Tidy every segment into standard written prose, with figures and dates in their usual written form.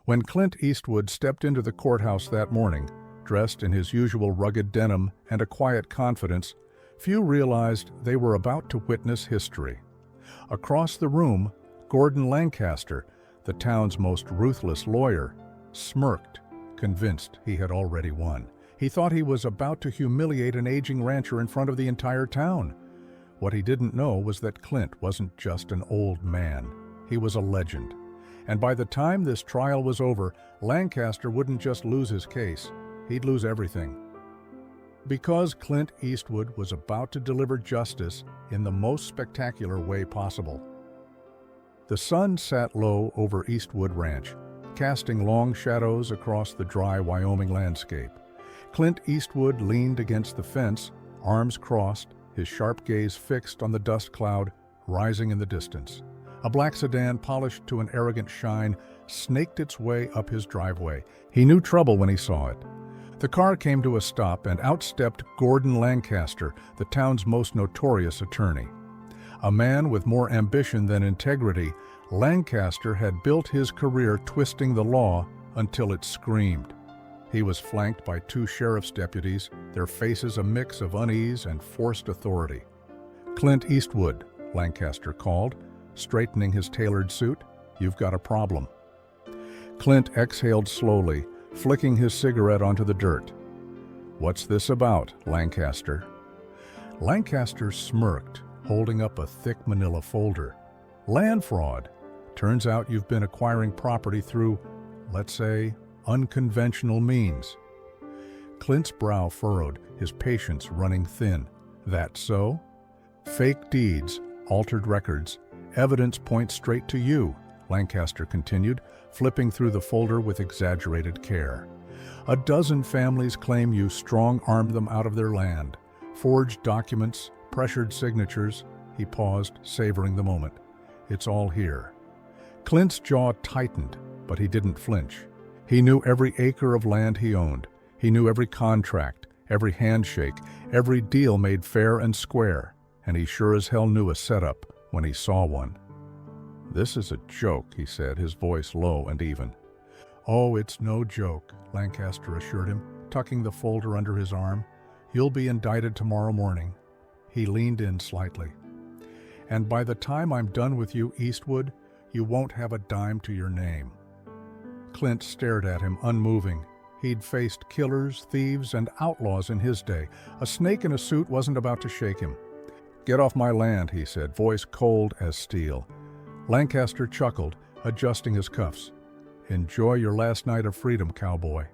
When Clint Eastwood stepped into the courthouse that morning, dressed in his usual rugged denim and a quiet confidence, few realized they were about to witness history. Across the room, Gordon Lancaster, the town's most ruthless lawyer, smirked, convinced he had already won. He thought he was about to humiliate an aging rancher in front of the entire town. What he didn't know was that Clint wasn't just an old man. He was a legend. And by the time this trial was over, Lancaster wouldn't just lose his case, he'd lose everything. Because Clint Eastwood was about to deliver justice in the most spectacular way possible. The sun sat low over Eastwood Ranch, casting long shadows across the dry Wyoming landscape. Clint Eastwood leaned against the fence, arms crossed, his sharp gaze fixed on the dust cloud rising in the distance. A black sedan, polished to an arrogant shine, snaked its way up his driveway. He knew trouble when he saw it. The car came to a stop and out stepped Gordon Lancaster, the town's most notorious attorney. A man with more ambition than integrity, Lancaster had built his career twisting the law until it screamed. He was flanked by two sheriff's deputies, their faces a mix of unease and forced authority. "Clint Eastwood," Lancaster called, straightening his tailored suit, "you've got a problem." Clint exhaled slowly, flicking his cigarette onto the dirt. "What's this about, Lancaster?" Lancaster smirked, holding up a thick manila folder. "Land fraud. Turns out you've been acquiring property through, let's say, unconventional means." Clint's brow furrowed, his patience running thin. "That so?" "Fake deeds, altered records. Evidence points straight to you," Lancaster continued, flipping through the folder with exaggerated care. "A dozen families claim you strong-armed them out of their land. Forged documents, pressured signatures." He paused, savoring the moment. "It's all here." Clint's jaw tightened, but he didn't flinch. He knew every acre of land he owned. He knew every contract, every handshake, every deal made fair and square, and he sure as hell knew a setup when he saw one. "This is a joke," he said, his voice low and even. "Oh, it's no joke," Lancaster assured him, tucking the folder under his arm. "You'll be indicted tomorrow morning." He leaned in slightly. "And by the time I'm done with you, Eastwood, you won't have a dime to your name." Clint stared at him, unmoving. He'd faced killers, thieves, and outlaws in his day. A snake in a suit wasn't about to shake him. "Get off my land," he said, voice cold as steel. Lancaster chuckled, adjusting his cuffs. "Enjoy your last night of freedom, cowboy."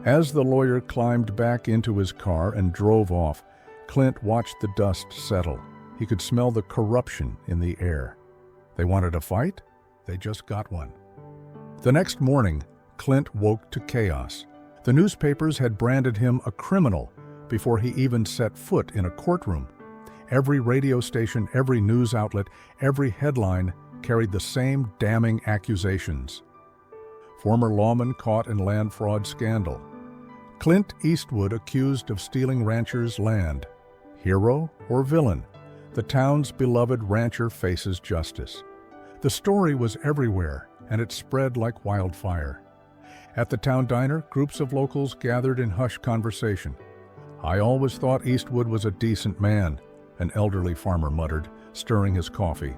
As the lawyer climbed back into his car and drove off, Clint watched the dust settle. He could smell the corruption in the air. They wanted a fight? They just got one. The next morning, Clint woke to chaos. The newspapers had branded him a criminal before he even set foot in a courtroom. Every radio station, every news outlet, every headline carried the same damning accusations. Former lawman caught in land fraud scandal. Clint Eastwood accused of stealing ranchers' land. Hero or villain? The town's beloved rancher faces justice. The story was everywhere, and it spread like wildfire. At the town diner, groups of locals gathered in hushed conversation. "I always thought Eastwood was a decent man," an elderly farmer muttered, stirring his coffee.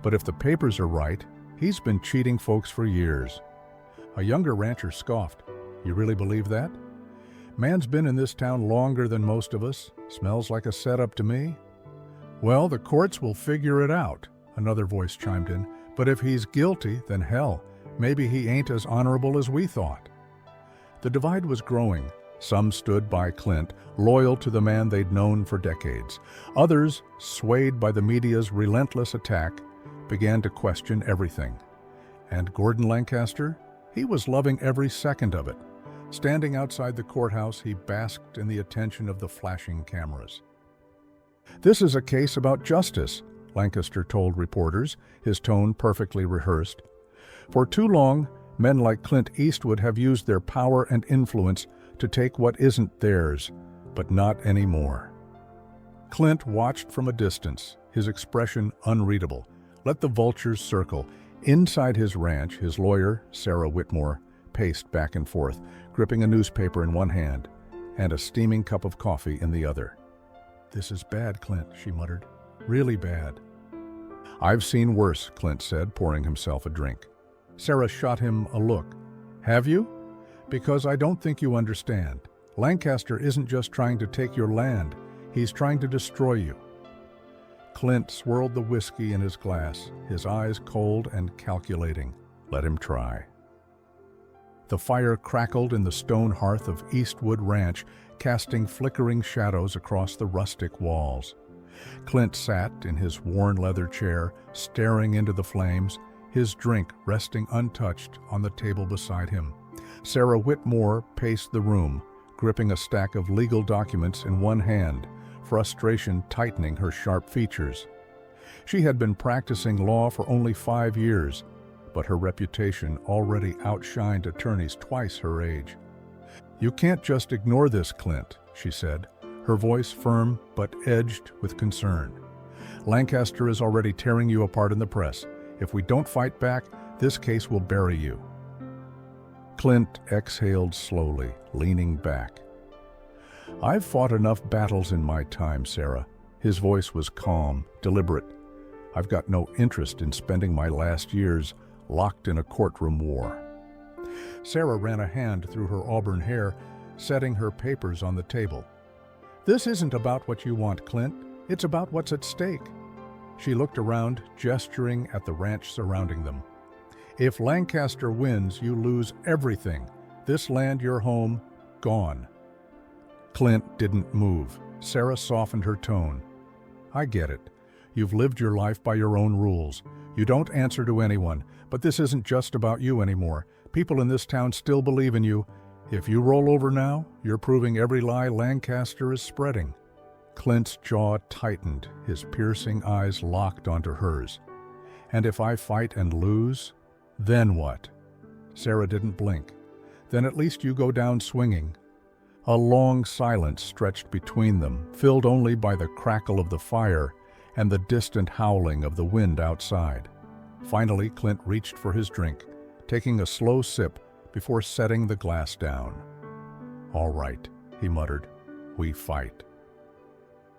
"But if the papers are right, he's been cheating folks for years." A younger rancher scoffed. "You really believe that?" "Man's been in this town longer than most of us. Smells like a setup to me." "Well, the courts will figure it out," another voice chimed in. "But if he's guilty, then hell, maybe he ain't as honorable as we thought." The divide was growing. Some stood by Clint, loyal to the man they'd known for decades. Others, swayed by the media's relentless attack, began to question everything. And Gordon Lancaster? He was loving every second of it. Standing outside the courthouse, he basked in the attention of the flashing cameras. "This is a case about justice," Lancaster told reporters, his tone perfectly rehearsed. "For too long, men like Clint Eastwood have used their power and influence to take what isn't theirs, but not anymore." Clint watched from a distance, his expression unreadable. Let the vultures circle. Inside his ranch, his lawyer, Sarah Whitmore, paced back and forth, gripping a newspaper in one hand and a steaming cup of coffee in the other. "This is bad, Clint," she muttered. "Really bad." "I've seen worse," Clint said, pouring himself a drink. Sarah shot him a look. "Have you? Because I don't think you understand. Lancaster isn't just trying to take your land, he's trying to destroy you." Clint swirled the whiskey in his glass, his eyes cold and calculating. Let him try. The fire crackled in the stone hearth of Eastwood Ranch, casting flickering shadows across the rustic walls. Clint sat in his worn leather chair, staring into the flames, his drink resting untouched on the table beside him. Sarah Whitmore paced the room, gripping a stack of legal documents in one hand, frustration tightening her sharp features. She had been practicing law for only 5 years, but her reputation already outshined attorneys twice her age. "You can't just ignore this, Clint," she said, her voice firm but edged with concern. "Lancaster is already tearing you apart in the press. If we don't fight back, this case will bury you." Clint exhaled slowly, leaning back. "I've fought enough battles in my time, Sarah." His voice was calm, deliberate. "I've got no interest in spending my last years locked in a courtroom war." Sarah ran a hand through her auburn hair, setting her papers on the table. "This isn't about what you want, Clint. It's about what's at stake." She looked around, gesturing at the ranch surrounding them. "If Lancaster wins, you lose everything. This land, your home, gone." Clint didn't move. Sarah softened her tone. "I get it. You've lived your life by your own rules. You don't answer to anyone, but this isn't just about you anymore. People in this town still believe in you. If you roll over now, you're proving every lie Lancaster is spreading." Clint's jaw tightened, his piercing eyes locked onto hers. "And if I fight and lose, then what?" Sarah didn't blink. "Then at least you go down swinging." A long silence stretched between them, filled only by the crackle of the fire and the distant howling of the wind outside. Finally, Clint reached for his drink, taking a slow sip before setting the glass down. "All right," he muttered, "we fight."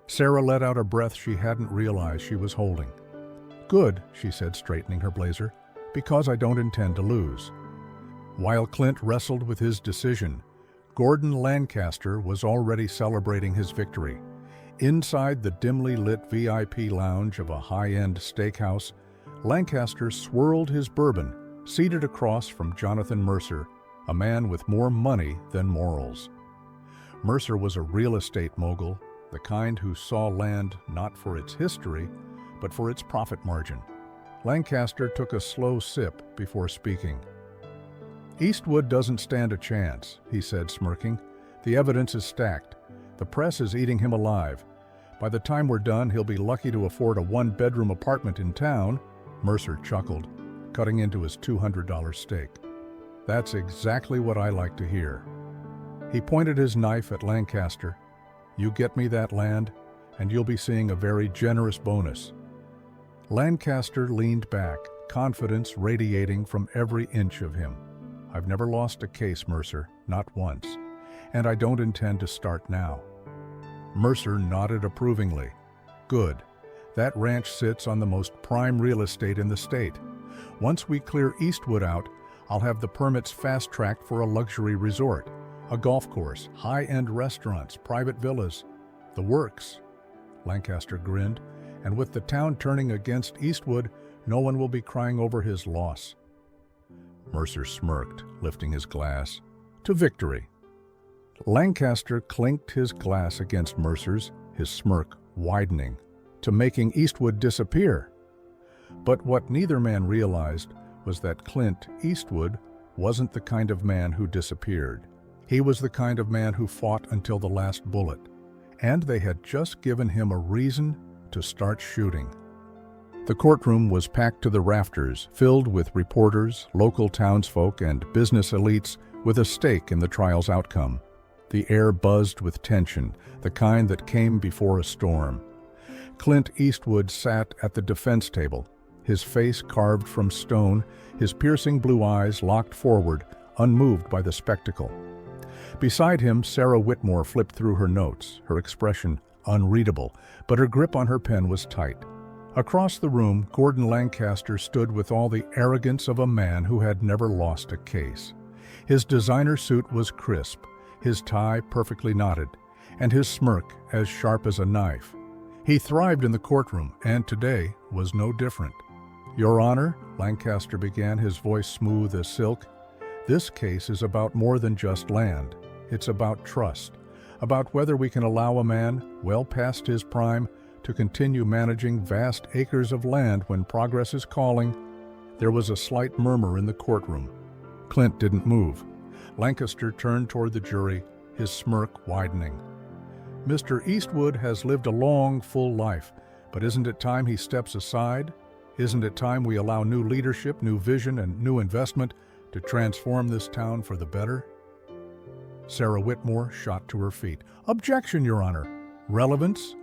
Sarah let out a breath she hadn't realized she was holding. "Good," she said, straightening her blazer, "because I don't intend to lose." While Clint wrestled with his decision, Gordon Lancaster was already celebrating his victory. Inside the dimly lit VIP lounge of a high-end steakhouse, Lancaster swirled his bourbon, seated across from Jonathan Mercer, a man with more money than morals. Mercer was a real estate mogul, the kind who saw land not for its history, but for its profit margin. Lancaster took a slow sip before speaking. "Eastwood doesn't stand a chance," he said, smirking. "The evidence is stacked. The press is eating him alive. By the time we're done, he'll be lucky to afford a one-bedroom apartment in town." Mercer chuckled, cutting into his $200 steak. "That's exactly what I like to hear." He pointed his knife at Lancaster. "You get me that land, and you'll be seeing a very generous bonus." Lancaster leaned back, confidence radiating from every inch of him. "I've never lost a case, Mercer, not once, and I don't intend to start now." Mercer nodded approvingly. "Good. That ranch sits on the most prime real estate in the state. Once we clear Eastwood out, I'll have the permits fast-tracked for a luxury resort, a golf course, high-end restaurants, private villas, the works." Lancaster grinned, "and with the town turning against Eastwood, no one will be crying over his loss." Mercer smirked, lifting his glass. "To victory." Lancaster clinked his glass against Mercer's, his smirk widening. "To making Eastwood disappear." But what neither man realized was that Clint Eastwood wasn't the kind of man who disappeared. He was the kind of man who fought until the last bullet, and they had just given him a reason to start shooting. The courtroom was packed to the rafters, filled with reporters, local townsfolk, and business elites with a stake in the trial's outcome. The air buzzed with tension, the kind that came before a storm. Clint Eastwood sat at the defense table, his face carved from stone, his piercing blue eyes locked forward, unmoved by the spectacle. Beside him, Sarah Whitmore flipped through her notes, her expression unreadable, but her grip on her pen was tight. Across the room, Gordon Lancaster stood with all the arrogance of a man who had never lost a case. His designer suit was crisp, his tie perfectly knotted, and his smirk as sharp as a knife. He thrived in the courtroom, and today was no different. "Your Honor," Lancaster began, his voice smooth as silk, "this case is about more than just land. It's about trust, about whether we can allow a man, well past his prime, to continue managing vast acres of land when progress is calling." There was a slight murmur in the courtroom. Clint didn't move. Lancaster turned toward the jury, his smirk widening. "Mr. Eastwood has lived a long, full life, but isn't it time he steps aside? Isn't it time we allow new leadership, new vision, and new investment to transform this town for the better?" Sarah Whitmore shot to her feet. "Objection, Your Honor. Relevance?"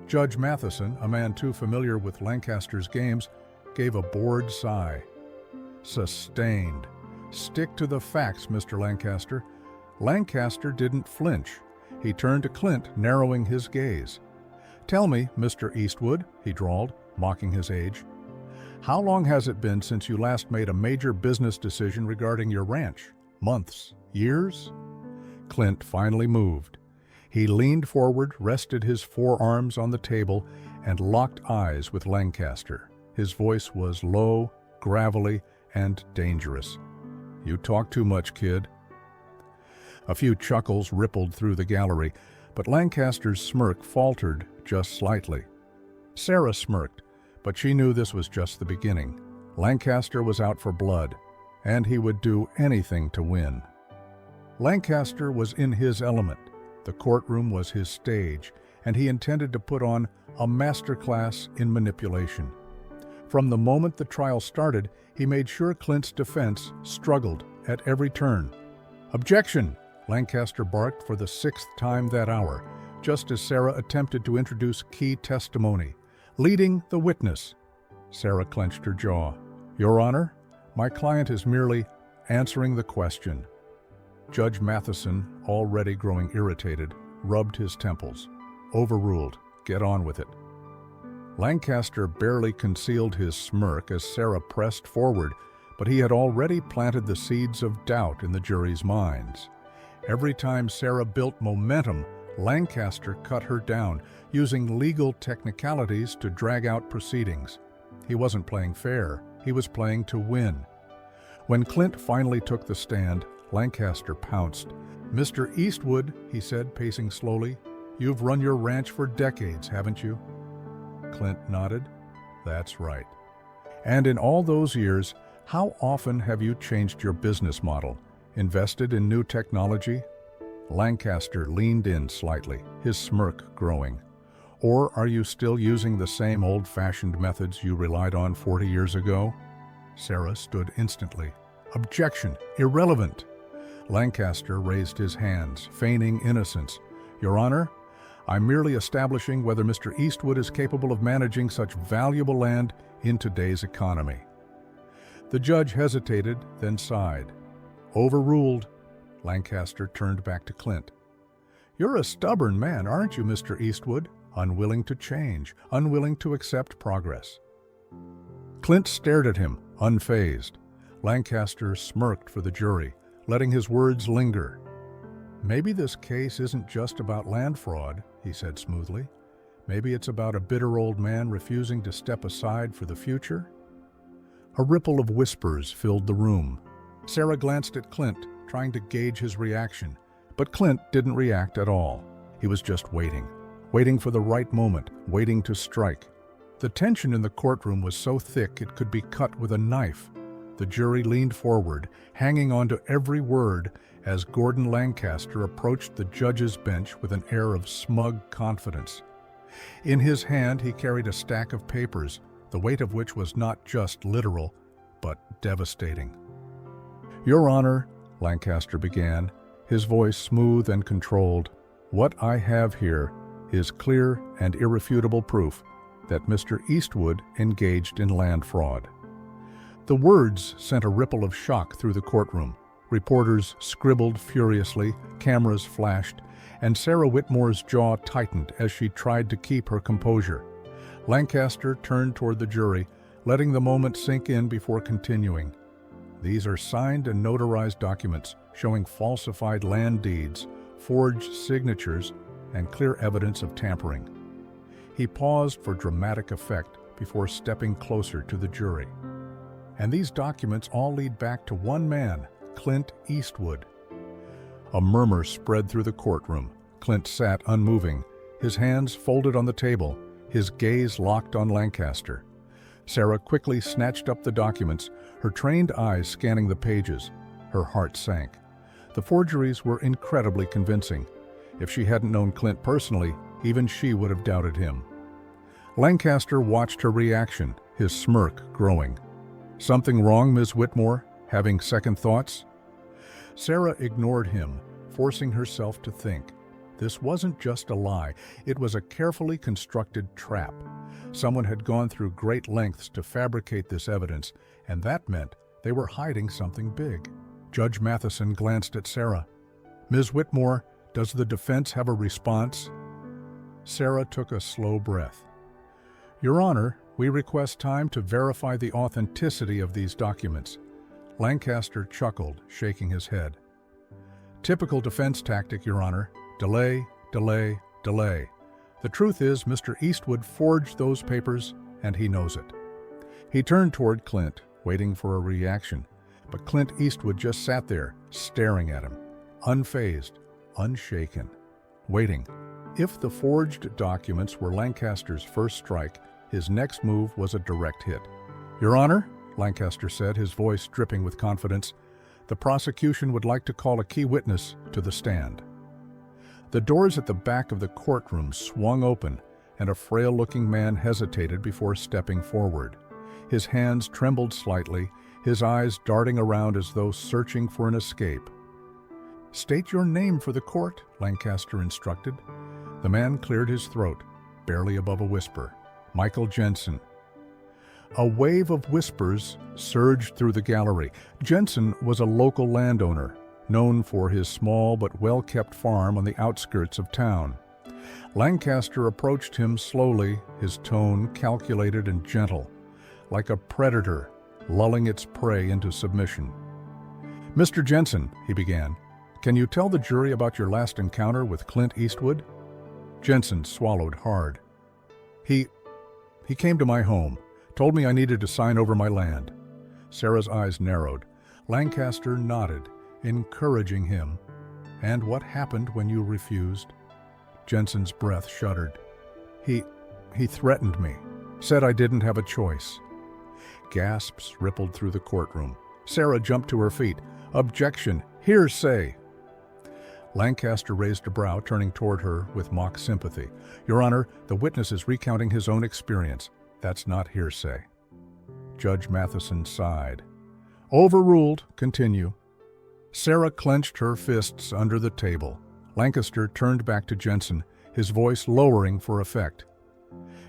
Judge Matheson, a man too familiar with Lancaster's games, gave a bored sigh. "Sustained. Stick to the facts, Mr. Lancaster." Lancaster didn't flinch. He turned to Clint, narrowing his gaze. "Tell me, Mr. Eastwood," he drawled, mocking his age, "how long has it been since you last made a major business decision regarding your ranch? Months? Years?" Clint finally moved. He leaned forward, rested his forearms on the table, and locked eyes with Lancaster. His voice was low, gravelly, and dangerous. "You talk too much, kid." A few chuckles rippled through the gallery, but Lancaster's smirk faltered just slightly. Sarah smirked, but she knew this was just the beginning. Lancaster was out for blood, and he would do anything to win. Lancaster was in his element. The courtroom was his stage, and he intended to put on a masterclass in manipulation. From the moment the trial started, he made sure Clint's defense struggled at every turn. "Objection!" Lancaster barked for the 6th time that hour, just as Sarah attempted to introduce key testimony. "Leading the witness." Sarah clenched her jaw. "Your Honor, my client is merely answering the question." Judge Matheson, already growing irritated, rubbed his temples. "Overruled. Get on with it." Lancaster barely concealed his smirk as Sarah pressed forward, but he had already planted the seeds of doubt in the jury's minds. Every time Sarah built momentum, Lancaster cut her down, using legal technicalities to drag out proceedings. He wasn't playing fair. He was playing to win. When Clint finally took the stand, Lancaster pounced. "Mr. Eastwood," he said, pacing slowly, "you've run your ranch for decades, haven't you?" Clint nodded. "That's right. And in all those years, how often have you changed your business model, invested in new technology?" Lancaster leaned in slightly, his smirk growing. "Or are you still using the same old-fashioned methods you relied on 40 years ago?" Sarah stood instantly. "Objection! Irrelevant!" Lancaster raised his hands, feigning innocence. "Your Honor, I'm merely establishing whether Mr. Eastwood is capable of managing such valuable land in today's economy." The judge hesitated, then sighed. "Overruled." Lancaster turned back to Clint. "You're a stubborn man, aren't you, Mr. Eastwood? Unwilling to change, unwilling to accept progress." Clint stared at him, unfazed. Lancaster smirked for the jury, letting his words linger. "Maybe this case isn't just about land fraud," he said smoothly. "Maybe it's about a bitter old man refusing to step aside for the future." A ripple of whispers filled the room. Sarah glanced at Clint, trying to gauge his reaction. But Clint didn't react at all. He was just waiting for the right moment, waiting to strike. The tension in the courtroom was so thick it could be cut with a knife. The jury leaned forward, hanging on to every word as Gordon Lancaster approached the judge's bench with an air of smug confidence. In his hand he carried a stack of papers, the weight of which was not just literal, but devastating. "Your Honor," Lancaster began, his voice smooth and controlled, "what I have here is clear and irrefutable proof that Mr. Eastwood engaged in land fraud. The words sent a ripple of shock through the courtroom. Reporters scribbled furiously, cameras flashed, and Sarah Whitmore's jaw tightened as she tried to keep her composure. Lancaster turned toward the jury, letting the moment sink in before continuing. These are signed and notarized documents showing falsified land deeds, forged signatures, and clear evidence of tampering. He paused for dramatic effect before stepping closer to the jury. And these documents all lead back to one man, Clint Eastwood. A murmur spread through the courtroom. Clint sat unmoving, his hands folded on the table, his gaze locked on Lancaster. Sarah quickly snatched up the documents, her trained eyes scanning the pages. Her heart sank. The forgeries were incredibly convincing. If she hadn't known Clint personally, even she would have doubted him. Lancaster watched her reaction, his smirk growing. "Something wrong, Ms. Whitmore? Having second thoughts?" Sarah ignored him, forcing herself to think. This wasn't just a lie, it was a carefully constructed trap. Someone had gone through great lengths to fabricate this evidence, and that meant they were hiding something big. Judge Matheson glanced at Sarah. "Ms. Whitmore, does the defense have a response?" Sarah took a slow breath. "Your Honor, we request time to verify the authenticity of these documents." Lancaster chuckled, shaking his head. "Typical defense tactic, Your Honor. Delay, delay, delay. The truth is, Mr. Eastwood forged those papers, and he knows it." He turned toward Clint, waiting for a reaction, but Clint Eastwood just sat there, staring at him, unfazed, unshaken, waiting. If the forged documents were Lancaster's first strike, his next move was a direct hit. "Your Honor," Lancaster said, his voice dripping with confidence, "the prosecution would like to call a key witness to the stand." The doors at the back of the courtroom swung open, and a frail-looking man hesitated before stepping forward. His hands trembled slightly, his eyes darting around as though searching for an escape. "State your name for the court," Lancaster instructed. The man cleared his throat, barely above a whisper. "Michael Jensen." A wave of whispers surged through the gallery. Jensen was a local landowner, known for his small but well-kept farm on the outskirts of town. Lancaster approached him slowly, his tone calculated and gentle, like a predator lulling its prey into submission. "Mr. Jensen," he began, "can you tell the jury about your last encounter with Clint Eastwood?" Jensen swallowed hard. He came to my home, told me I needed to sign over my land." Sarah's eyes narrowed. Lancaster nodded, encouraging him. "And what happened when you refused?" Jensen's breath shuddered. He threatened me, said I didn't have a choice." Gasps rippled through the courtroom. Sarah jumped to her feet. "Objection! Hearsay!" Lancaster raised a brow, turning toward her with mock sympathy. "Your Honor, the witness is recounting his own experience. That's not hearsay." Judge Matheson sighed. "Overruled. Continue." Sarah clenched her fists under the table. Lancaster turned back to Jensen, his voice lowering for effect.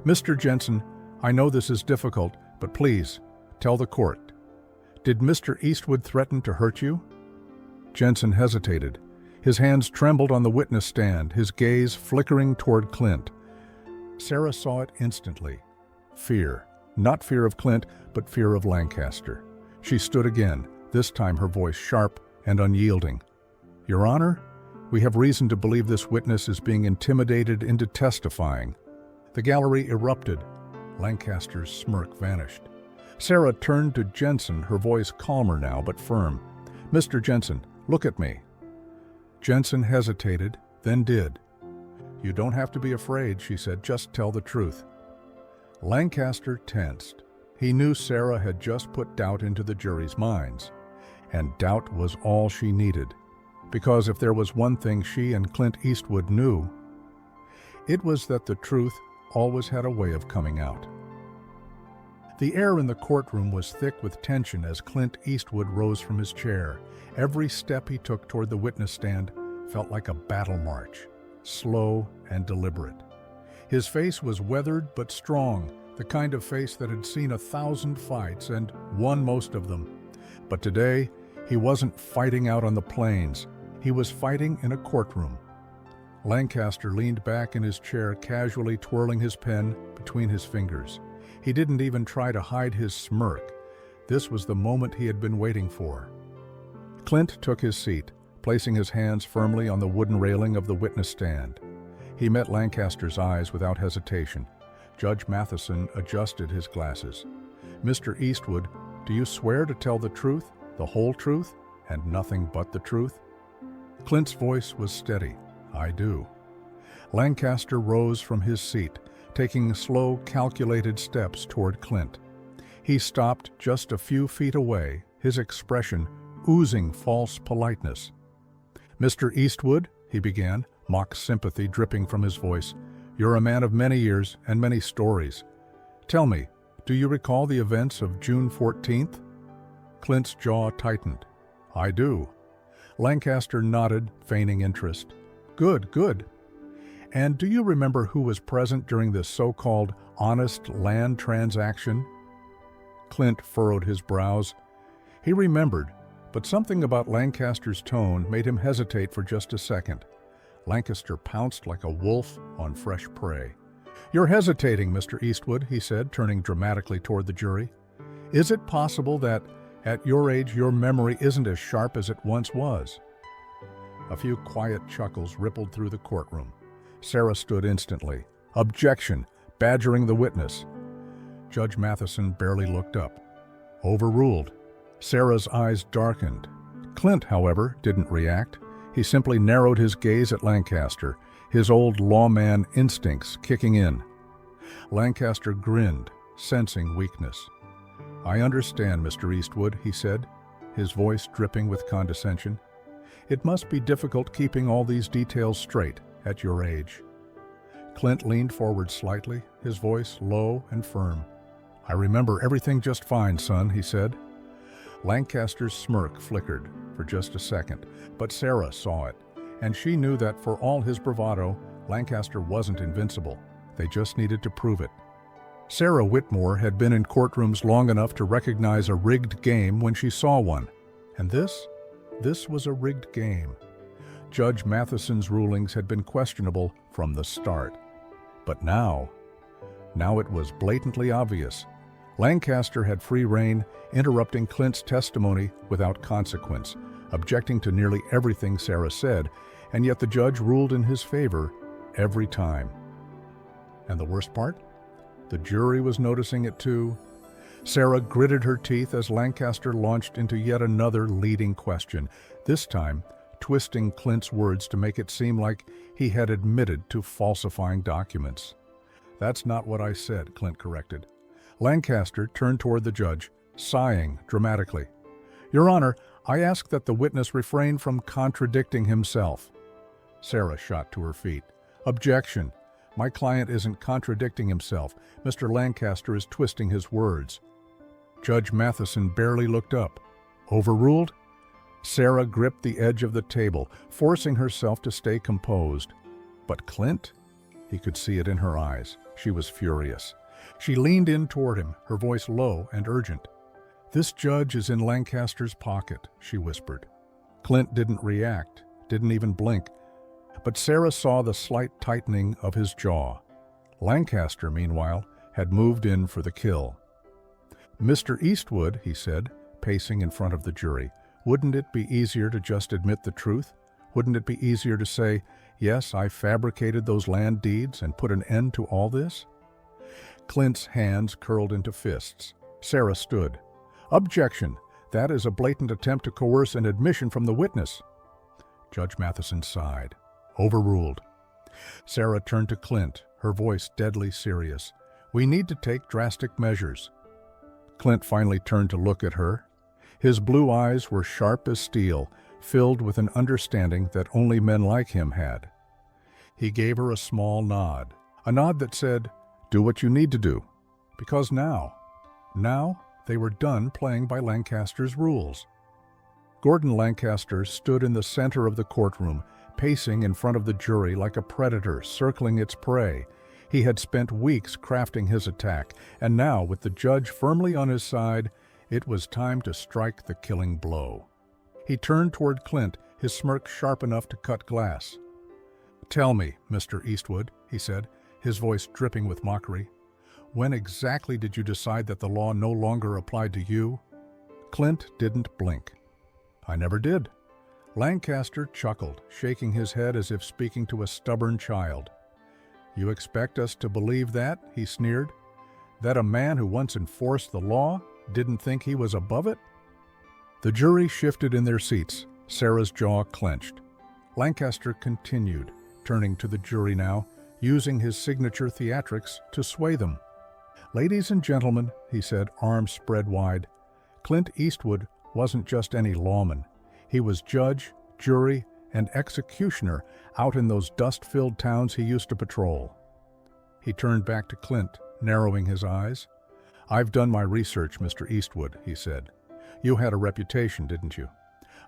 "Mr. Jensen, I know this is difficult, but please, tell the court. Did Mr. Eastwood threaten to hurt you?" Jensen hesitated. His hands trembled on the witness stand, his gaze flickering toward Clint. Sarah saw it instantly. Fear. Not fear of Clint, but fear of Lancaster. She stood again, this time her voice sharp and unyielding. "Your Honor, we have reason to believe this witness is being intimidated into testifying." The gallery erupted. Lancaster's smirk vanished. Sarah turned to Jensen, her voice calmer now but firm. "Mr. Jensen, look at me." Jensen hesitated, then did. "You don't have to be afraid," she said. "Just tell the truth." Lancaster tensed. He knew Sarah had just put doubt into the jury's minds, and doubt was all she needed, because if there was one thing she and Clint Eastwood knew, it was that the truth always had a way of coming out. The air in the courtroom was thick with tension as Clint Eastwood rose from his chair. Every step he took toward the witness stand felt like a battle march, slow and deliberate. His face was weathered but strong, the kind of face that had seen 1,000 fights and won most of them. But today, he wasn't fighting out on the plains. He was fighting in a courtroom. Lancaster leaned back in his chair, casually twirling his pen between his fingers. He didn't even try to hide his smirk. This was the moment he had been waiting for. Clint took his seat, placing his hands firmly on the wooden railing of the witness stand. He met Lancaster's eyes without hesitation. Judge Matheson adjusted his glasses. "Mr. Eastwood, do you swear to tell the truth, the whole truth, and nothing but the truth?" Clint's voice was steady. "I do." Lancaster rose from his seat, taking slow, calculated steps toward Clint. He stopped just a few feet away, his expression oozing false politeness. "Mr. Eastwood," he began, mock sympathy dripping from his voice, "you're a man of many years and many stories. Tell me, do you recall the events of June 14th? Clint's jaw tightened. "I do." Lancaster nodded, feigning interest. "Good, good. And do you remember who was present during this so-called honest land transaction?" Clint furrowed his brows. He remembered, but something about Lancaster's tone made him hesitate for just a second. Lancaster pounced like a wolf on fresh prey. "You're hesitating, Mr. Eastwood," he said, turning dramatically toward the jury. "Is it possible that, at your age, your memory isn't as sharp as it once was?" A few quiet chuckles rippled through the courtroom. Sarah stood instantly. "Objection!" badgering the witness. Judge Matheson barely looked up. "Overruled." Sarah's eyes darkened. Clint, however, didn't react. He simply narrowed his gaze at Lancaster, his old lawman instincts kicking in. Lancaster grinned, sensing weakness. "I understand, Mr. Eastwood," he said, his voice dripping with condescension. "It must be difficult keeping all these details straight at your age." Clint leaned forward slightly, his voice low and firm. "I remember everything just fine, son," he said. Lancaster's smirk flickered for just a second, but Sarah saw it, and she knew that for all his bravado, Lancaster wasn't invincible. They just needed to prove it. Sarah Whitmore had been in courtrooms long enough to recognize a rigged game when she saw one. And this was a rigged game. Judge Matheson's rulings had been questionable from the start. But now it was blatantly obvious. Lancaster had free rein, interrupting Clint's testimony without consequence, objecting to nearly everything Sarah said, and yet the judge ruled in his favor every time. And the worst part? The jury was noticing it too. Sarah gritted her teeth as Lancaster launched into yet another leading question, this time twisting Clint's words to make it seem like he had admitted to falsifying documents. "That's not what I said," Clint corrected. Lancaster turned toward the judge, sighing dramatically. "Your Honor, I ask that the witness refrain from contradicting himself." Sarah shot to her feet. "Objection. My client isn't contradicting himself. Mr. Lancaster is twisting his words." Judge Matheson barely looked up. "Overruled?" Sarah gripped the edge of the table, forcing herself to stay composed. But Clint? He could see it in her eyes. She was furious. She leaned in toward him, her voice low and urgent. "This judge is in Lancaster's pocket," she whispered. Clint didn't react, didn't even blink, but Sarah saw the slight tightening of his jaw. Lancaster, meanwhile, had moved in for the kill. "Mr. Eastwood," he said, pacing in front of the jury, "wouldn't it be easier to just admit the truth? Wouldn't it be easier to say, 'Yes, I fabricated those land deeds and put an end to all this'?" Clint's hands curled into fists. Sarah stood. "Objection! That is a blatant attempt to coerce an admission from the witness." Judge Matheson sighed. "Overruled." Sarah turned to Clint, her voice deadly serious. "We need to take drastic measures." Clint finally turned to look at her. His blue eyes were sharp as steel, filled with an understanding that only men like him had. He gave her a small nod, a nod that said, "Do what you need to do." Because now they were done playing by Lancaster's rules. Gordon Lancaster stood in the center of the courtroom, pacing in front of the jury like a predator circling its prey, He had spent weeks crafting his attack, and now, with the judge firmly on his side, it was time to strike the killing blow. He turned toward Clint, his smirk sharp enough to cut glass. "Tell me, Mr. Eastwood," he said, his voice dripping with mockery, "when exactly did you decide that the law no longer applied to you?" Clint didn't blink. "I never did." Lancaster chuckled, shaking his head as if speaking to a stubborn child. "You expect us to believe that," he sneered, "that a man who once enforced the law didn't think he was above it?" The jury shifted in their seats. Sarah's jaw clenched. Lancaster continued, turning to the jury now, using his signature theatrics to sway them. "Ladies and gentlemen," he said, arms spread wide, "Clint Eastwood wasn't just any lawman. He was judge, jury, and executioner out in those dust-filled towns he used to patrol." He turned back to Clint, narrowing his eyes. "I've done my research, Mr. Eastwood," he said. "You had a reputation, didn't you?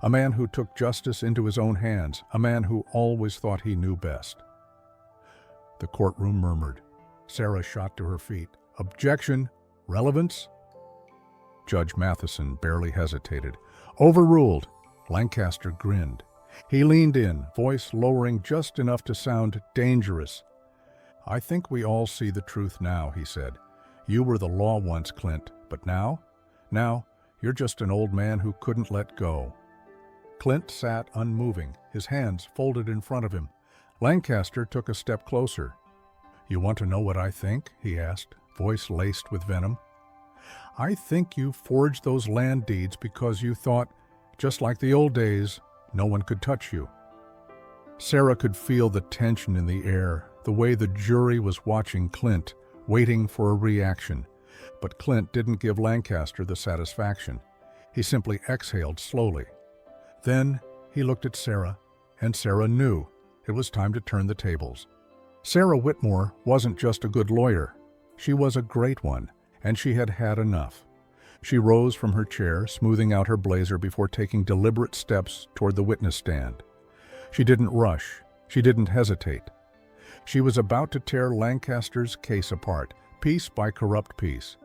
A man who took justice into his own hands, a man who always thought he knew best." The courtroom murmured. Sarah shot to her feet. "Objection! Relevance?" Judge Matheson barely hesitated. "Overruled." Lancaster grinned. He leaned in, voice lowering just enough to sound dangerous. "I think we all see the truth now," he said. "You were the law once, Clint, but now you're just an old man who couldn't let go." Clint sat unmoving, his hands folded in front of him. Lancaster took a step closer. "You want to know what I think?" he asked, voice laced with venom. "I think you forged those land deeds because you thought, just like the old days, no one could touch you." Sarah could feel the tension in the air, the way the jury was watching Clint, waiting for a reaction. But Clint didn't give Lancaster the satisfaction. He simply exhaled slowly. Then he looked at Sarah, and Sarah knew it was time to turn the tables. Sarah Whitmore wasn't just a good lawyer. She was a great one, and she had had enough. She rose from her chair, smoothing out her blazer before taking deliberate steps toward the witness stand. She didn't rush. She didn't hesitate. She was about to tear Lancaster's case apart, piece by corrupt piece.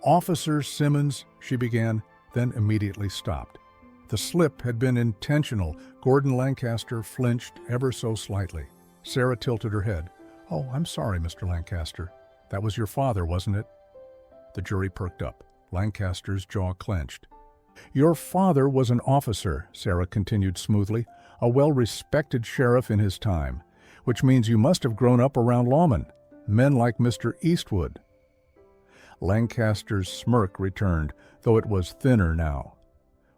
"Officer Simmons," she began, then immediately stopped. The slip had been intentional. Gordon Lancaster flinched ever so slightly. Sarah tilted her head. "Oh, I'm sorry, Mr. Lancaster. That was your father, wasn't it?" The jury perked up. Lancaster's jaw clenched. "Your father was an officer," Sarah continued smoothly, "a well-respected sheriff in his time, which means you must have grown up around lawmen, men like Mr. Eastwood." Lancaster's smirk returned, though it was thinner now.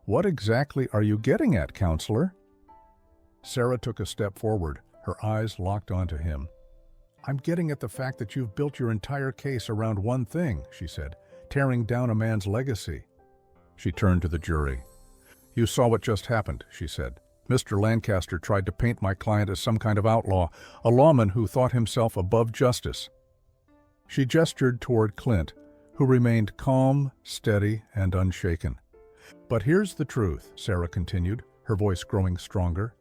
"What exactly are you getting at, counselor?" Sarah took a step forward, her eyes locked onto him. "I'm getting at the fact that you've built your entire case around one thing," she said, "tearing down a man's legacy." She turned to the jury. "You saw what just happened," she said. "Mr. Lancaster tried to paint my client as some kind of outlaw, a lawman who thought himself above justice." She gestured toward Clint, who remained calm, steady, and unshaken. "But here's the truth," Sarah continued, her voice growing stronger.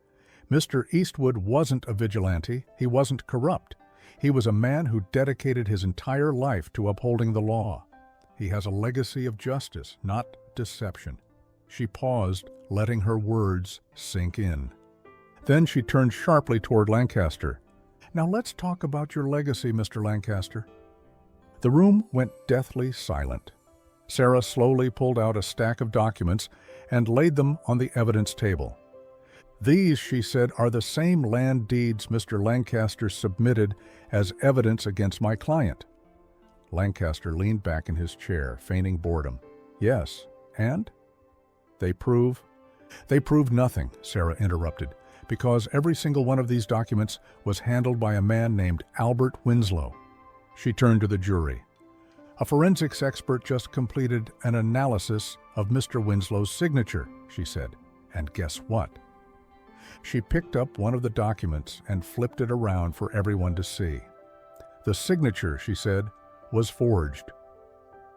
"Mr. Eastwood wasn't a vigilante. He wasn't corrupt. He was a man who dedicated his entire life to upholding the law. He has a legacy of justice, not deception." She paused, letting her words sink in. Then she turned sharply toward Lancaster. "Now let's talk about your legacy, Mr. Lancaster." The room went deathly silent. Sarah slowly pulled out a stack of documents and laid them on the evidence table. "These," she said, "are the same land deeds Mr. Lancaster submitted as evidence against my client." Lancaster leaned back in his chair, feigning boredom. "Yes, and?" They prove nothing," Sarah interrupted, "because every single one of these documents was handled by a man named Albert Winslow." She turned to the jury. "A forensics expert just completed an analysis of Mr. Winslow's signature," she said. "And guess what?" She picked up one of the documents and flipped it around for everyone to see. The signature, she said, was forged.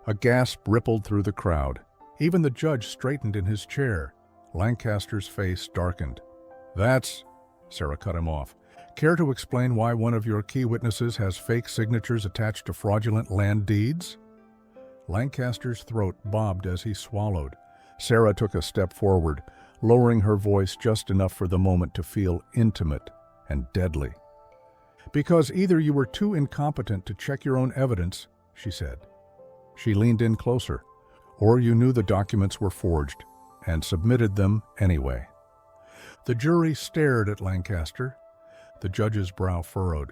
A gasp rippled through the crowd. Even the judge straightened in his chair. Lancaster's face darkened. "That's..." Sarah cut him off. Care to explain why one of your key witnesses has fake signatures attached to fraudulent land deeds? Lancaster's throat bobbed as he swallowed. Sarah took a step forward, lowering her voice just enough for the moment to feel intimate and deadly. Because either you were too incompetent to check your own evidence, she said. She leaned in closer, or you knew the documents were forged and submitted them anyway. The jury stared at Lancaster. The judge's brow furrowed,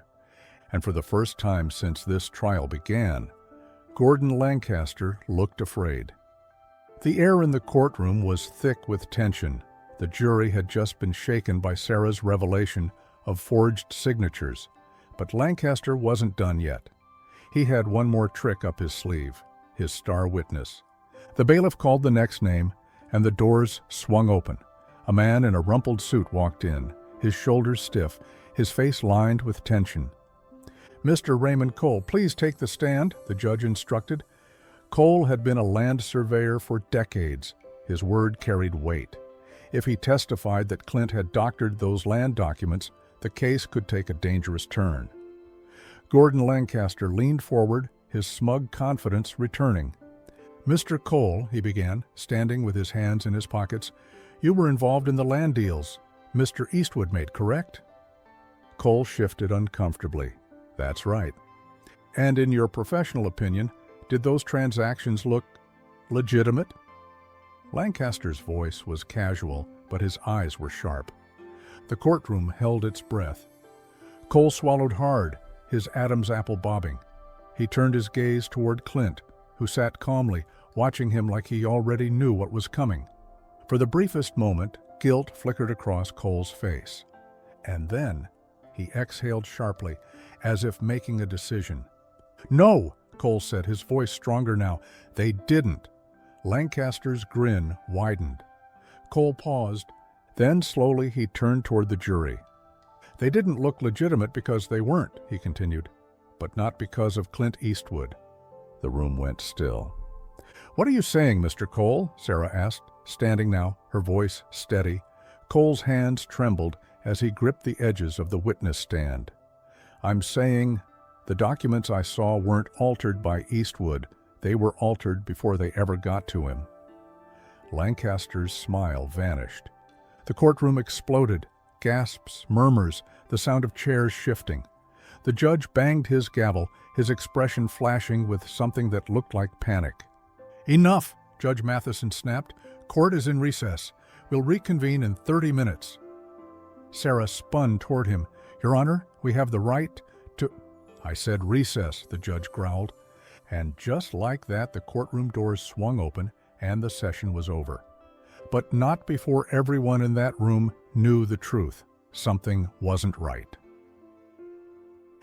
and for the first time since this trial began, Gordon Lancaster looked afraid. The air in the courtroom was thick with tension. The jury had just been shaken by Sarah's revelation of forged signatures, but Lancaster wasn't done yet. He had one more trick up his sleeve, his star witness. The bailiff called the next name, and the doors swung open. A man in a rumpled suit walked in, his shoulders stiff, his face lined with tension. "Mr. Raymond Cole, please take the stand," the judge instructed. Cole had been a land surveyor for decades. His word carried weight. If he testified that Clint had doctored those land documents, the case could take a dangerous turn. Gordon Lancaster leaned forward, his smug confidence returning. "Mr. Cole," he began, standing with his hands in his pockets, "you were involved in the land deals Mr. Eastwood made, correct?" Cole shifted uncomfortably. "That's right." "And in your professional opinion, did those transactions look legitimate?" Lancaster's voice was casual, but his eyes were sharp. The courtroom held its breath. Cole swallowed hard, his Adam's apple bobbing. He turned his gaze toward Clint, who sat calmly, watching him like he already knew what was coming. For the briefest moment, guilt flickered across Cole's face. And then he exhaled sharply, as if making a decision. "No," Cole said, his voice stronger now. "They didn't." Lancaster's grin widened. Cole paused. Then slowly he turned toward the jury. "They didn't look legitimate because they weren't," he continued, "but not because of Clint Eastwood." The room went still. "What are you saying, Mr. Cole?" Sarah asked, standing now, her voice steady. Cole's hands trembled as he gripped the edges of the witness stand. "I'm saying the documents I saw weren't altered by Eastwood. They were altered before they ever got to him." Lancaster's smile vanished. The courtroom exploded. Gasps, murmurs, the sound of chairs shifting. The judge banged his gavel, his expression flashing with something that looked like panic. "Enough," Judge Matheson snapped. "Court is in recess. We'll reconvene in 30 minutes. Sarah spun toward him. "Your Honor, we have the right to—" "I said recess," the judge growled. And just like that, the courtroom doors swung open and the session was over. But not before everyone in that room knew the truth. Something wasn't right.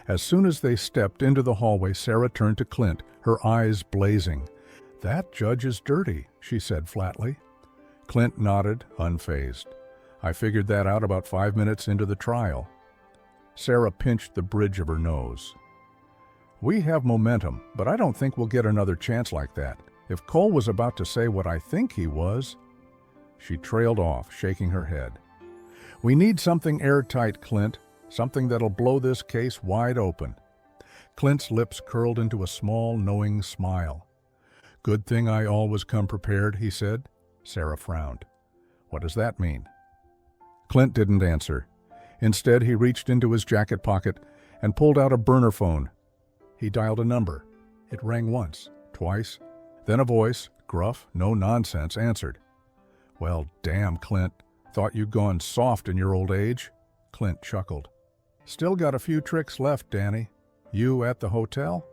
As soon as they stepped into the hallway, Sarah turned to Clint, her eyes blazing. "That judge is dirty," she said flatly. Clint nodded, unfazed. "I figured that out about 5 minutes into the trial." Sarah pinched the bridge of her nose. "We have momentum, but I don't think we'll get another chance like that. If Cole was about to say what I think he was—" She trailed off, shaking her head. "We need something airtight, Clint. Something that'll blow this case wide open." Clint's lips curled into a small, knowing smile. "Good thing I always come prepared," he said. Sarah frowned. "What does that mean?" Clint didn't answer. Instead, he reached into his jacket pocket and pulled out a burner phone. He dialed a number. It rang once, twice. Then a voice, gruff, no nonsense, answered. "Well, damn, Clint. Thought you'd gone soft in your old age." Clint chuckled. "Still got a few tricks left, Danny. You at the hotel?"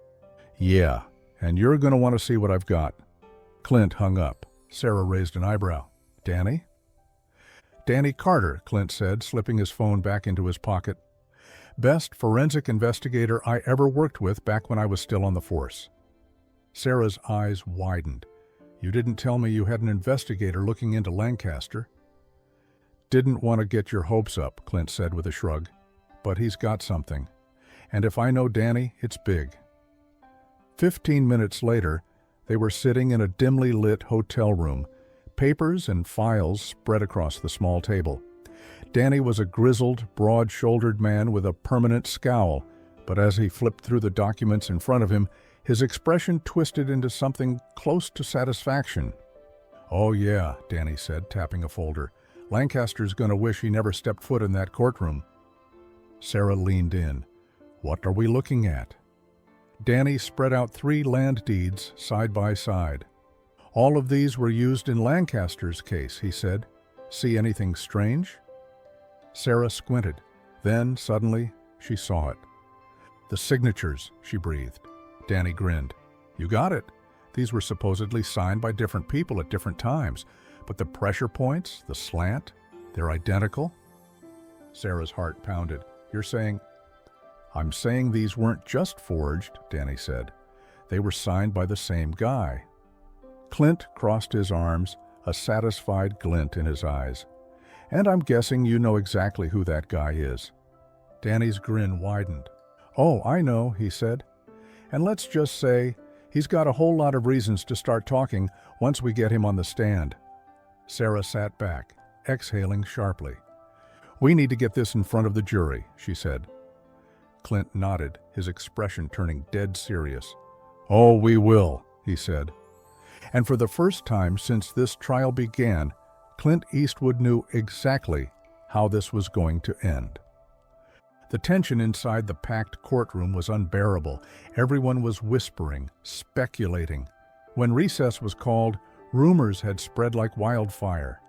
"Yeah, and you're going to want to see what I've got." Clint hung up. Sarah raised an eyebrow. "Danny?" "Danny Carter," Clint said, slipping his phone back into his pocket. "Best forensic investigator I ever worked with back when I was still on the force." Sarah's eyes widened. "You didn't tell me you had an investigator looking into Lancaster." "Didn't want to get your hopes up," Clint said with a shrug. "But he's got something. And if I know Danny, it's big." 15 minutes later, they were sitting in a dimly lit hotel room, papers and files spread across the small table. Danny was a grizzled, broad-shouldered man with a permanent scowl, but as he flipped through the documents in front of him, his expression twisted into something close to satisfaction. "Oh yeah," Danny said, tapping a folder. "Lancaster's gonna wish he never stepped foot in that courtroom." Sarah leaned in. "What are we looking at?" Danny spread out 3 land deeds side by side. "All of these were used in Lancaster's case," he said. "See anything strange?" Sarah squinted. Then, suddenly, she saw it. "The signatures," she breathed. Danny grinned. "You got it. These were supposedly signed by different people at different times, but the pressure points, the slant, they're identical?" Sarah's heart pounded. "You're saying—" "I'm saying these weren't just forged," Danny said. "They were signed by the same guy." Clint crossed his arms, a satisfied glint in his eyes. "And I'm guessing you know exactly who that guy is." Danny's grin widened. "Oh, I know," he said. "And let's just say he's got a whole lot of reasons to start talking once we get him on the stand." Sarah sat back, exhaling sharply. "We need to get this in front of the jury," she said. Clint nodded, his expression turning dead serious. "Oh, we will," he said. And for the first time since this trial began, Clint Eastwood knew exactly how this was going to end. The tension inside the packed courtroom was unbearable. Everyone was whispering, speculating. When recess was called, rumors had spread like wildfire.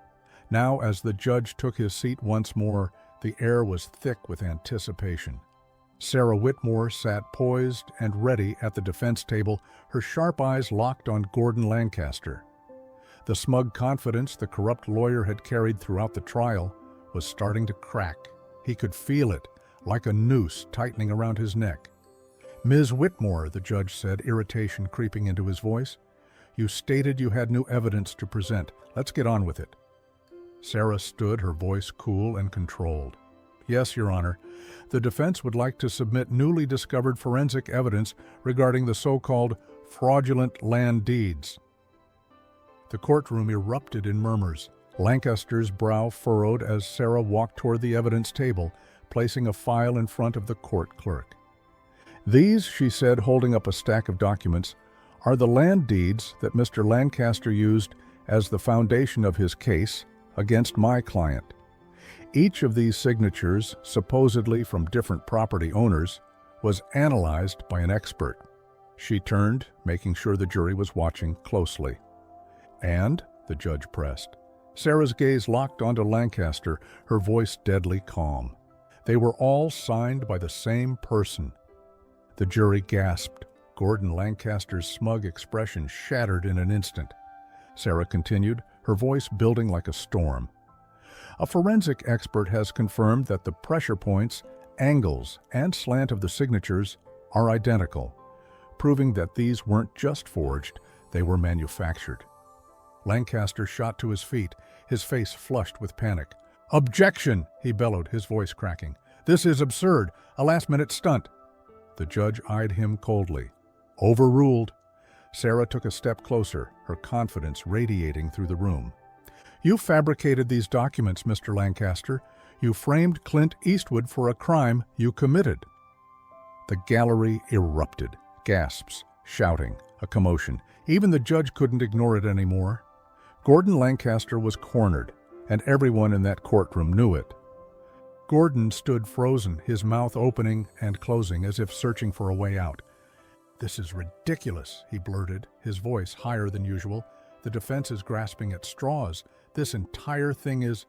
Now, as the judge took his seat once more, the air was thick with anticipation. Sarah Whitmore sat poised and ready at the defense table, her sharp eyes locked on Gordon Lancaster. The smug confidence the corrupt lawyer had carried throughout the trial was starting to crack. He could feel it, like a noose tightening around his neck. "Ms. Whitmore," the judge said, irritation creeping into his voice, "you stated you had new evidence to present. Let's get on with it." Sarah stood, her voice cool and controlled. "Yes, Your Honor. The defense would like to submit newly discovered forensic evidence regarding the so-called fraudulent land deeds." The courtroom erupted in murmurs. Lancaster's brow furrowed as Sarah walked toward the evidence table, placing a file in front of the court clerk. "These," she said, holding up a stack of documents, "are the land deeds that Mr. Lancaster used as the foundation of his case against my client. Each of these signatures, supposedly from different property owners, was analyzed by an expert." She turned, making sure the jury was watching closely. "And?" the judge pressed. Sarah's gaze locked onto Lancaster, her voice deadly calm. "They were all signed by the same person." The jury gasped. Gordon Lancaster's smug expression shattered in an instant. Sarah continued, her voice building like a storm. "A forensic expert has confirmed that the pressure points, angles, and slant of the signatures are identical, proving that these weren't just forged, they were manufactured." Lancaster shot to his feet, his face flushed with panic. "Objection!" he bellowed, his voice cracking. "This is absurd, a last-minute stunt." The judge eyed him coldly. "Overruled." Sarah took a step closer, her confidence radiating through the room. "You fabricated these documents, Mr. Lancaster. You framed Clint Eastwood for a crime you committed." The gallery erupted. Gasps, shouting, a commotion. Even the judge couldn't ignore it anymore. Gordon Lancaster was cornered, and everyone in that courtroom knew it. Gordon stood frozen, his mouth opening and closing as if searching for a way out. "This is ridiculous," he blurted, his voice higher than usual. "The defense is grasping at straws. This entire thing is—"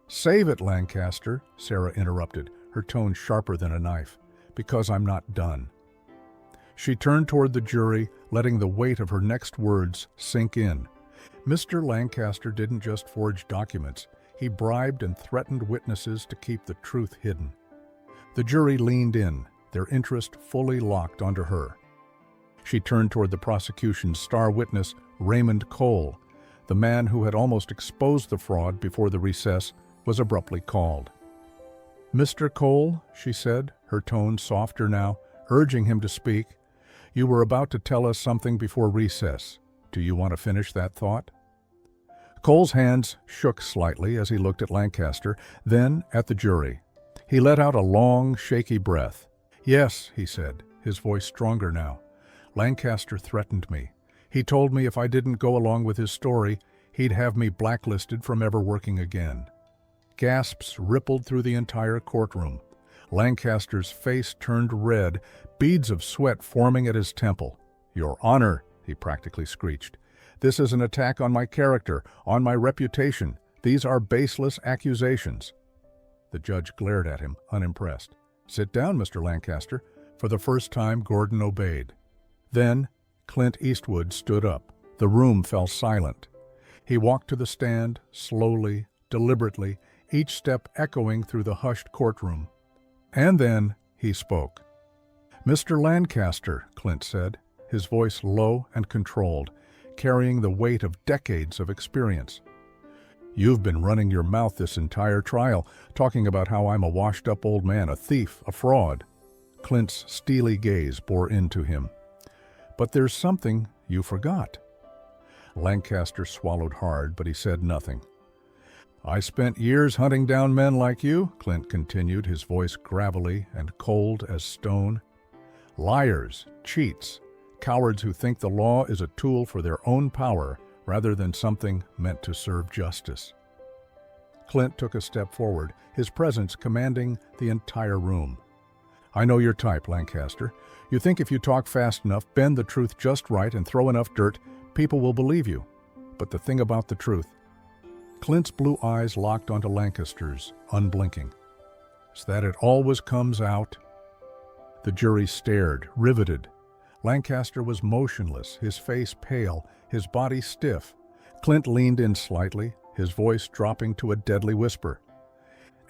"Save it, Lancaster," Sarah interrupted, her tone sharper than a knife, "because I'm not done." She turned toward the jury, letting the weight of her next words sink in. Mr. Lancaster didn't just forge documents. He bribed and threatened witnesses to keep the truth hidden. The jury leaned in, their interest fully locked onto her. She turned toward the prosecution's star witness, Raymond Cole. The man who had almost exposed the fraud before the recess was abruptly called. "Mr. Cole," she said, her tone softer now, urging him to speak, "you were about to tell us something before recess. Do you want to finish that thought?" Cole's hands shook slightly as he looked at Lancaster, then at the jury. He let out a long, shaky breath. "Yes," he said, his voice stronger now. "Lancaster threatened me. He told me if I didn't go along with his story, he'd have me blacklisted from ever working again." Gasps rippled through the entire courtroom. Lancaster's face turned red, beads of sweat forming at his temple. "Your Honor," he practically screeched, "this is an attack on my character, on my reputation. These are baseless accusations." The judge glared at him, unimpressed. "Sit down, Mr. Lancaster." For the first time, Gordon obeyed. Then Clint Eastwood stood up. The room fell silent. He walked to the stand, slowly, deliberately, each step echoing through the hushed courtroom. And then he spoke. "Mr. Lancaster," Clint said, his voice low and controlled, carrying the weight of decades of experience. "You've been running your mouth this entire trial, talking about how I'm a washed-up old man, a thief, a fraud." Clint's steely gaze bore into him. "But there's something you forgot." Lancaster swallowed hard, but he said nothing. "I spent years hunting down men like you," Clint continued, his voice gravelly and cold as stone. "Liars, cheats, cowards who think the law is a tool for their own power rather than something meant to serve justice." Clint took a step forward, his presence commanding the entire room. "I know your type, Lancaster. You think if you talk fast enough, bend the truth just right, and throw enough dirt, people will believe you. But the thing about the truth..." Clint's blue eyes locked onto Lancaster's, unblinking. "Is that it always comes out?" The jury stared, riveted. Lancaster was motionless, his face pale, his body stiff. Clint leaned in slightly, his voice dropping to a deadly whisper.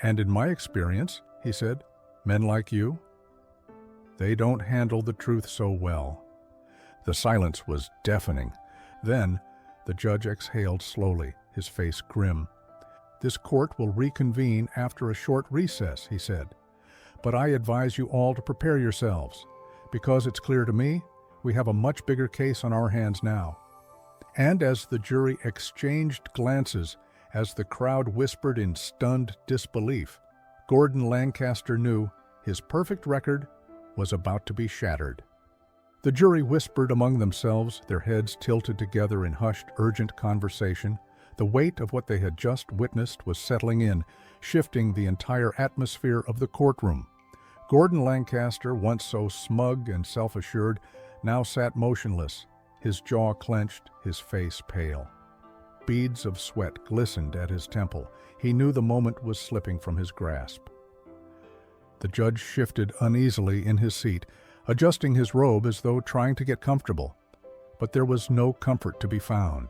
"And in my experience," he said, "men like you, they don't handle the truth so well." The silence was deafening. Then the judge exhaled slowly, his face grim. "This court will reconvene after a short recess," he said. "But I advise you all to prepare yourselves, because it's clear to me we have a much bigger case on our hands now." And as the jury exchanged glances, as the crowd whispered in stunned disbelief, Gordon Lancaster knew his perfect record was about to be shattered. The jury whispered among themselves, their heads tilted together in hushed, urgent conversation. The weight of what they had just witnessed was settling in, shifting the entire atmosphere of the courtroom. Gordon Lancaster, once so smug and self-assured, now sat motionless, his jaw clenched, his face pale. Beads of sweat glistened at his temple. He knew the moment was slipping from his grasp. The judge shifted uneasily in his seat, adjusting his robe as though trying to get comfortable. But there was no comfort to be found.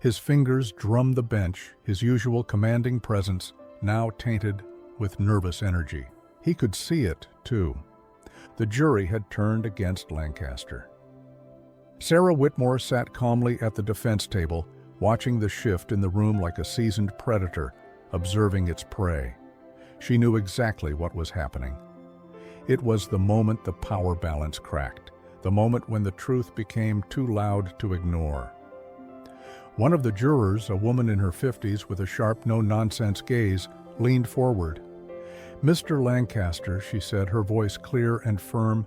His fingers drummed the bench, his usual commanding presence now tainted with nervous energy. He could see it, too. The jury had turned against Lancaster. Sarah Whitmore sat calmly at the defense table, watching the shift in the room like a seasoned predator, observing its prey. She knew exactly what was happening. It was the moment the power balance cracked, the moment when the truth became too loud to ignore. One of the jurors, a woman in her 50s with a sharp, no-nonsense gaze, leaned forward. "Mr. Lancaster," she said, her voice clear and firm,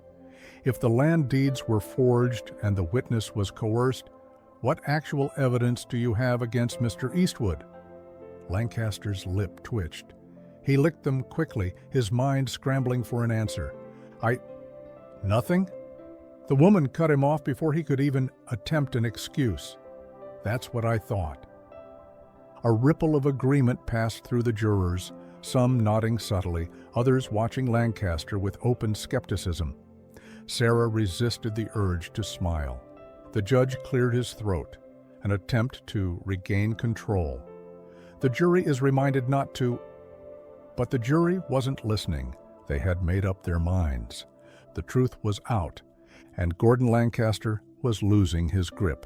"if the land deeds were forged and the witness was coerced, what actual evidence do you have against Mr. Eastwood?" Lancaster's lip twitched. He licked them quickly, his mind scrambling for an answer. Nothing?" The woman cut him off before he could even attempt an excuse. "That's what I thought." A ripple of agreement passed through the jurors, some nodding subtly, others watching Lancaster with open skepticism. Sarah resisted the urge to smile. The judge cleared his throat, an attempt to regain control. The jury is reminded not to... But the jury wasn't listening. They had made up their minds. The truth was out, and Gordon Lancaster was losing his grip.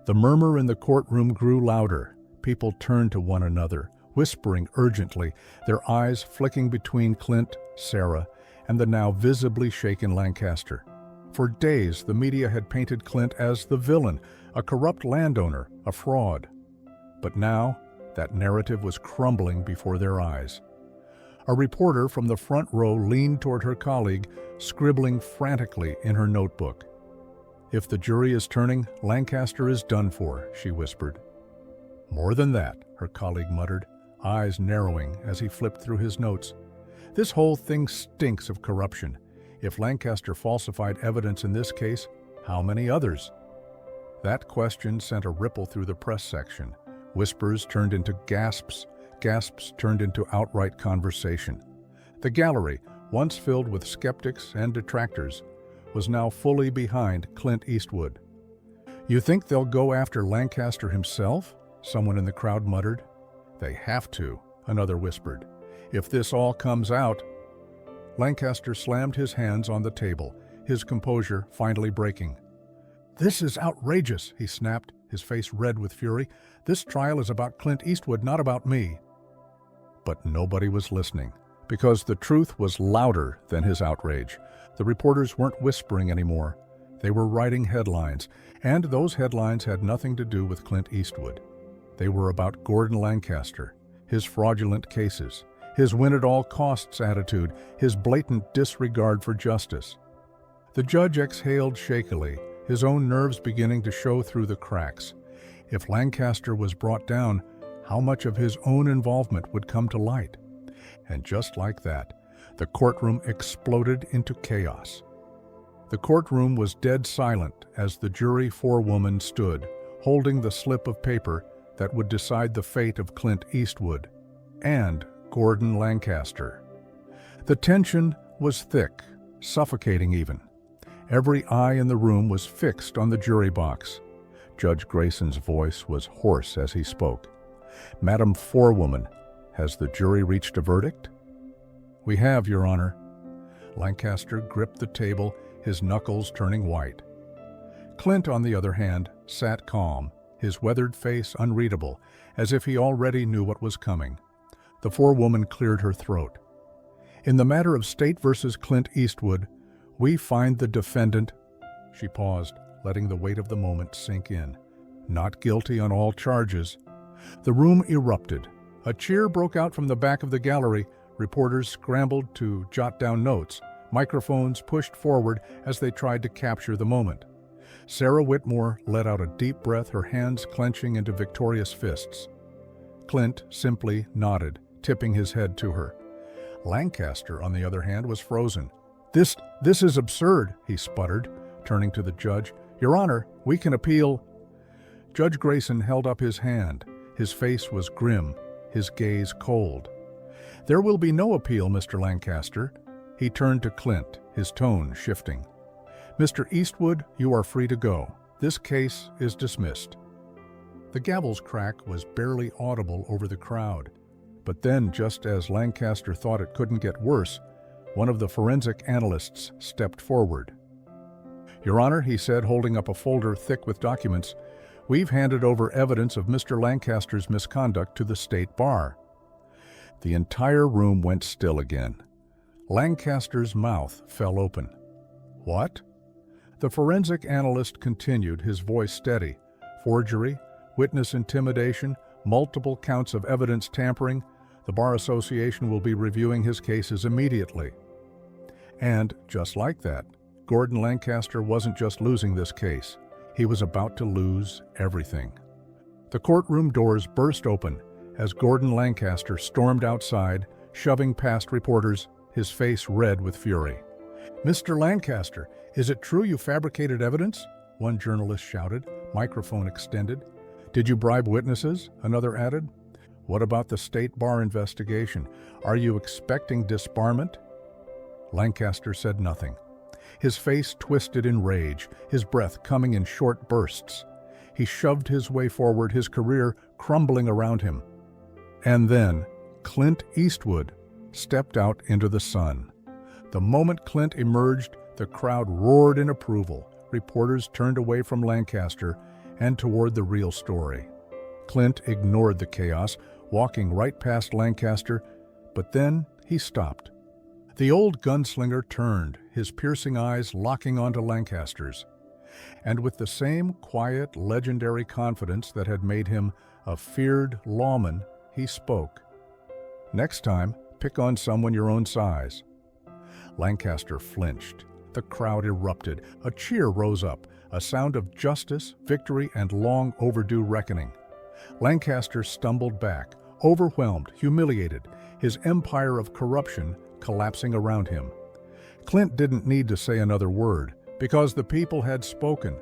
The murmur in the courtroom grew louder. People turned to one another, whispering urgently, their eyes flicking between Clint, Sarah, and the now visibly shaken Lancaster. For days, the media had painted Clint as the villain, a corrupt landowner, a fraud. But now, that narrative was crumbling before their eyes. A reporter from the front row leaned toward her colleague, scribbling frantically in her notebook. "If the jury is turning, Lancaster is done for," she whispered. "More than that," her colleague muttered, eyes narrowing as he flipped through his notes. "This whole thing stinks of corruption. If Lancaster falsified evidence in this case, how many others?" That question sent a ripple through the press section. Whispers turned into gasps, gasps turned into outright conversation. The gallery, once filled with skeptics and detractors, was now fully behind Clint Eastwood. "You think they'll go after Lancaster himself?" someone in the crowd muttered. "They have to," another whispered. "If this all comes out—" Lancaster slammed his hands on the table, his composure finally breaking. "This is outrageous," he snapped, his face red with fury. "This trial is about Clint Eastwood, not about me." But nobody was listening, because the truth was louder than his outrage. The reporters weren't whispering anymore. They were writing headlines, and those headlines had nothing to do with Clint Eastwood. They were about Gordon Lancaster, his fraudulent cases, his win-at-all-costs attitude, his blatant disregard for justice. The judge exhaled shakily, his own nerves beginning to show through the cracks. If Lancaster was brought down, how much of his own involvement would come to light? And just like that, the courtroom exploded into chaos. The courtroom was dead silent as the jury forewoman stood, holding the slip of paper that would decide the fate of Clint Eastwood and Gordon Lancaster. The tension was thick, suffocating even. Every eye in the room was fixed on the jury box. Judge Grayson's voice was hoarse as he spoke. "Madam Forewoman, has the jury reached a verdict?" "We have, Your Honor." Lancaster gripped the table, his knuckles turning white. Clint, on the other hand, sat calm, his weathered face unreadable, as if he already knew what was coming. The forewoman cleared her throat. "In the matter of State versus Clint Eastwood, we find the defendant—" She paused, letting the weight of the moment sink in. "Not guilty on all charges." The room erupted. A cheer broke out from the back of the gallery. Reporters scrambled to jot down notes. Microphones pushed forward as they tried to capture the moment. Sarah Whitmore let out a deep breath, her hands clenching into victorious fists. Clint simply nodded, tipping his head to her. Lancaster, on the other hand, was frozen. This is absurd," he sputtered, turning to the judge. "Your Honor, we can appeal." Judge Grayson held up his hand. His face was grim, his gaze cold. "There will be no appeal, Mr. Lancaster." He turned to Clint, his tone shifting. "Mr. Eastwood, you are free to go. This case is dismissed." The gavel's crack was barely audible over the crowd. But then, just as Lancaster thought it couldn't get worse, one of the forensic analysts stepped forward. "Your Honor," he said, holding up a folder thick with documents, "we've handed over evidence of Mr. Lancaster's misconduct to the State Bar." The entire room went still again. Lancaster's mouth fell open. "What?" The forensic analyst continued, his voice steady. "Forgery, witness intimidation, multiple counts of evidence tampering. The Bar Association will be reviewing his cases immediately." And, just like that, Gordon Lancaster wasn't just losing this case. He was about to lose everything. The courtroom doors burst open as Gordon Lancaster stormed outside, shoving past reporters, his face red with fury. "Mr. Lancaster, is it true you fabricated evidence?" one journalist shouted, microphone extended. "Did you bribe witnesses?" another added. "What about the State Bar investigation? Are you expecting disbarment?" Lancaster said nothing. His face twisted in rage, his breath coming in short bursts. He shoved his way forward, his career crumbling around him. And then Clint Eastwood stepped out into the sun. The moment Clint emerged, the crowd roared in approval. Reporters turned away from Lancaster and toward the real story. Clint ignored the chaos, walking right past Lancaster, but then he stopped. The old gunslinger turned, his piercing eyes locking onto Lancaster's. And with the same quiet, legendary confidence that had made him A feared lawman, he spoke. Next time, pick on someone your own size. Lancaster flinched. The crowd erupted. A cheer rose up, a sound of justice, victory, and long overdue reckoning. Lancaster stumbled back, overwhelmed, humiliated, his empire of corruption collapsing around him. Clint didn't need to say another word, because the people had spoken,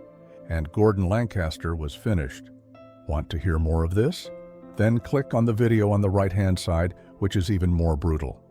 and Gordon Lancaster was finished. Want to hear more of this? Then click on the video on the right-hand side, which is even more brutal.